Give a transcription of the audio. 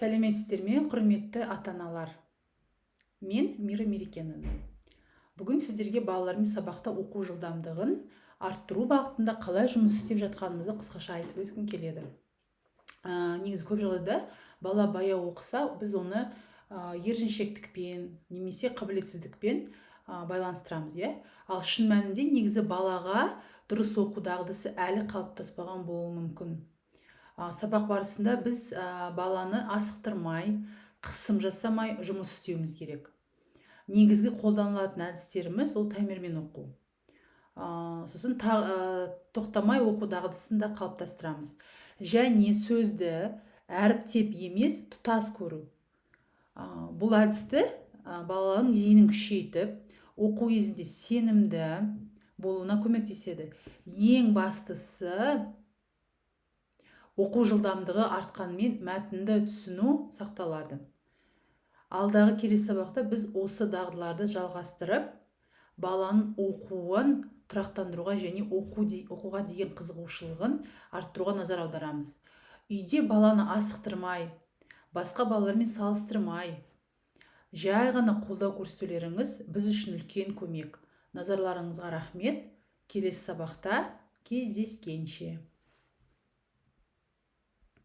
Сәлеметсіздер ме, құрметті ата-аналар? Мен Мира Мерекенова. Бүгін сіздерге балалармен сабақта оқу жылдамдығын арттыру бағытында қалай жұмыс істеп жатқанымызды қысқаша айтып өткім келеді. Негізі көп жағдайда бала баяу оқыса, біз оны ерженшектікпен немесе қабілетсіздікпен байланыстырамыз, иә? Ал шын мәнінде негізі балаға дұрыс оқу дағдысы әлі қалыптаспаған болуы мүмкін. Сабақ барысында біз баланы асықтырмай, қысым жасамай жұмыс істеуіміз керек. Негізгі қолданылатын әдістеріміз ол таймермен оқу. Сосын тоқтамай оқу дағдысын да қалыптастырамыз. Және сөзді әріптеп емес, тұтас көру. Бұл әдісті баланың зейінін күшейтіп, оқу кезінде сенімді болуына көмектеседі. Ең бастысы, оқу жылдамдығы артқанмен мәтінді түсіну сақталады. Алдағы келесі сабақта біз осы дағдыларды жалғастырып, баланың оқуын тұрақтандыруға және оқуға деген қызығушылығын арттыруға назар аударамыз. Үйде баланы асықтырмай, басқа балалармен салыстырмай, жай ғана қолдау көрсетулеріңіз біз үшін үлкен көмек. Назарларыңызға рахмет. Келесі сабақта кездескенше.